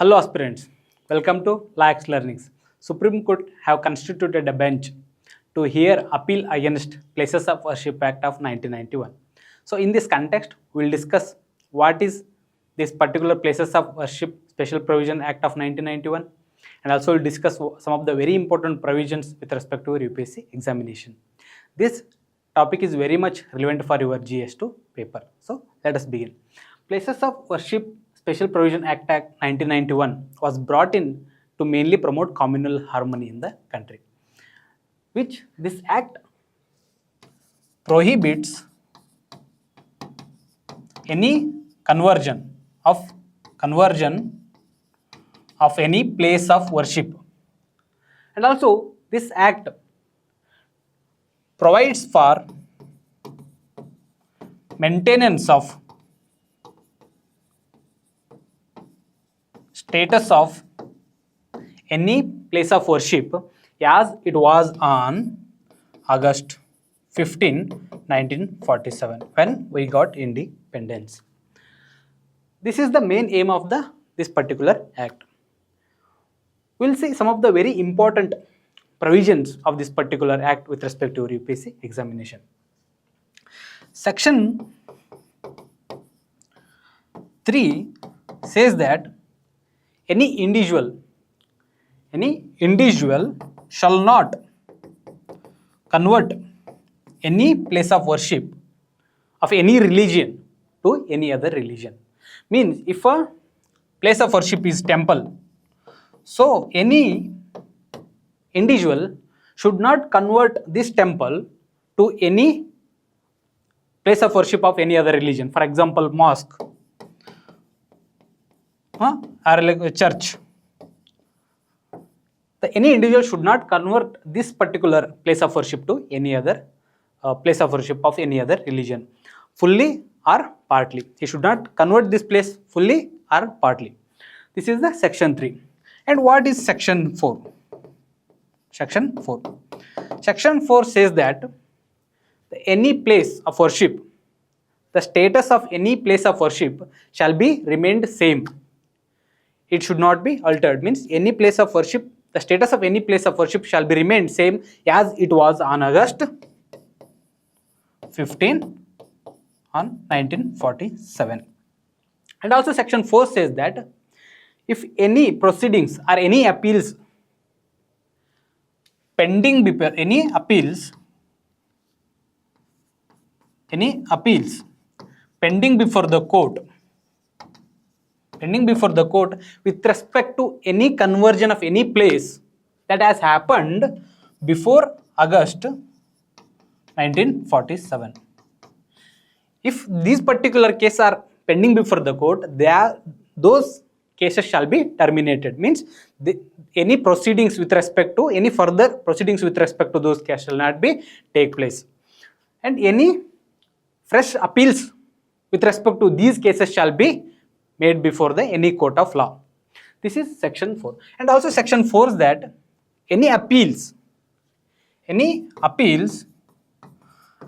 Hello aspirants, welcome to LaEx Learnings. Supreme Court have constituted a bench to hear appeal against Places of Worship Act of 1991. So in this context, we will discuss what is this particular Places of Worship Special Provision Act of 1991, and also we'll discuss some of the very important provisions with respect to your UPSC examination. This topic is very much relevant for your GS2 paper. So let us begin. Places of Worship Special Provision Act 1991 was brought in to mainly promote communal harmony in the country, which this act prohibits any conversion of any place of worship, and also this act provides for maintenance of status of any place of worship as it was on August 15, 1947 when we got independence. This is the main aim of this particular act. We'll see some of the very important provisions of this particular act with respect to UPSC examination. Section 3 says that any individual shall not convert any place of worship of any religion to any other religion. Means if a place of worship is temple, so any individual should not convert this temple to any place of worship of any other religion. For example, mosque or like a church. Any individual should not convert this particular place of worship to any other place of worship of any other religion, fully or partly. He should not convert this place fully or partly. This is the section 3. And what is section 4? Section 4 says that any place of worship, the status of any place of worship shall be remained same. It should not be altered. Means any place of worship, the status of any place of worship shall be remained same as it was on August 15 on 1947. And also section 4 says that if any proceedings or any appeals pending before any appeals pending before the court with respect to any conversion of any place that has happened before August 1947. If these particular cases are pending before the court, those cases shall be terminated. Means any proceedings with respect to any further proceedings with respect to those cases shall not be take place, and any fresh appeals with respect to these cases shall be made before any court of law. This is section 4. And also section 4 is that any appeals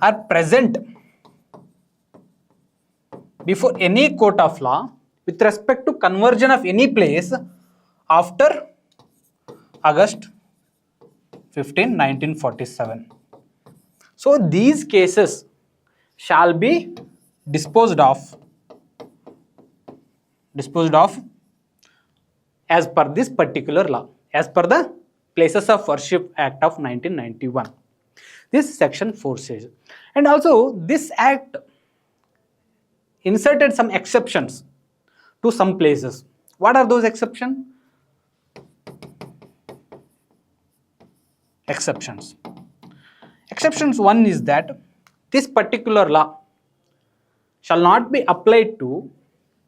are present before any court of law with respect to conversion of any place after August 15, 1947. So these cases shall be disposed of as per this particular law, as per the Places of Worship Act of 1991. This section 4 says. And also this act inserted some exceptions to some places. What are those exceptions? Exceptions 1 is that this particular law shall not be applied to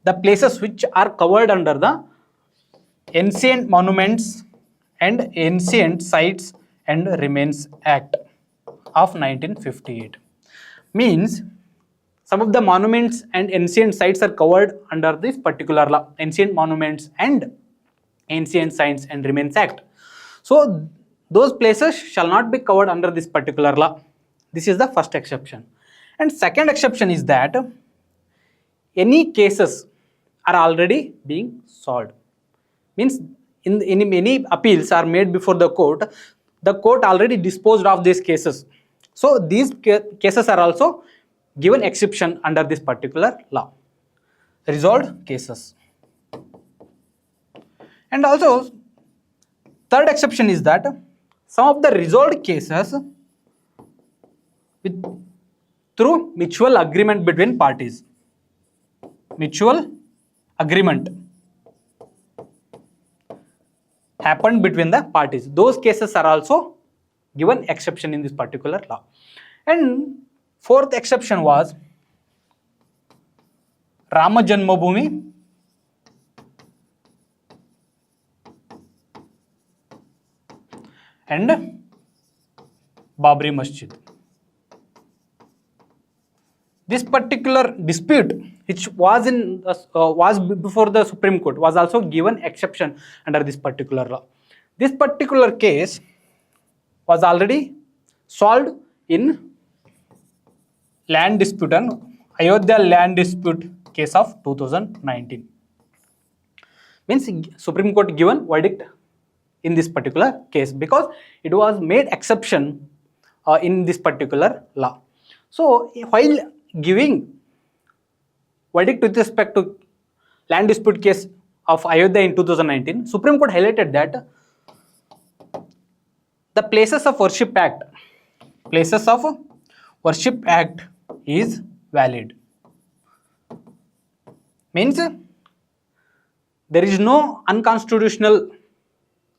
the places which are covered under the Ancient Monuments and Ancient Sites and Remains Act of 1958. Means some of the monuments and ancient sites are covered under this particular law, Ancient Monuments and Ancient Sites and Remains Act. So those places shall not be covered under this particular law. This is the first exception. And second exception is that any cases are already being solved. Means in many appeals are made before the court already disposed of these cases. So these cases are also given exception under this particular law. Resolved cases. And also third exception is that some of the resolved cases through mutual agreement between parties. Mutual agreement happened between the parties. Those cases are also given exception in this particular law. And fourth exception was Rama Janmabhoomi and Babri Masjid. This particular dispute, which was before the Supreme Court, was also given exception under this particular law. This particular case was already solved in land dispute and Ayodhya land dispute case of 2019. Means Supreme Court given verdict in this particular case because it was made exception in this particular law. So while giving verdict with respect to land dispute case of Ayodhya in 2019, Supreme Court highlighted that the Places of Worship Act is valid. Means there is no unconstitutional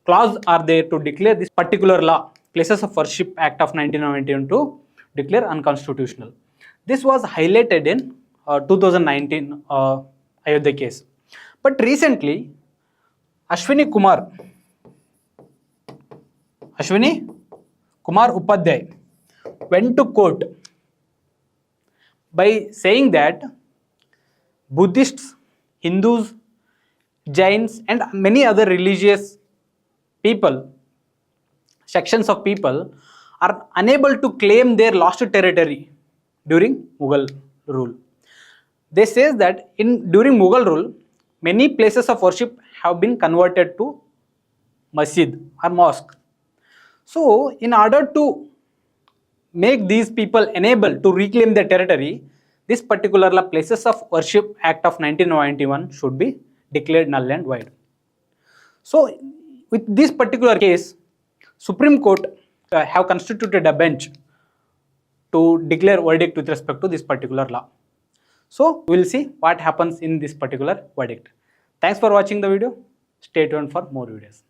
clause are there to declare this particular law, Places of Worship Act of 1991, to declare unconstitutional. This was highlighted in 2019 Ayodhya case. But recently, Ashwini Kumar Upadhyay went to court by saying that Buddhists, Hindus, Jains and many other religious people, sections of people are unable to claim their lost territory during Mughal rule. They say that during Mughal rule, many places of worship have been converted to masjid or mosque. So in order to make these people enable to reclaim their territory, this particular Places of Worship Act of 1991 should be declared null and void. So with this particular case, Supreme Court have constituted a bench to declare verdict with respect to this particular law. So we will see what happens in this particular verdict. Thanks for watching the video. Stay tuned for more videos.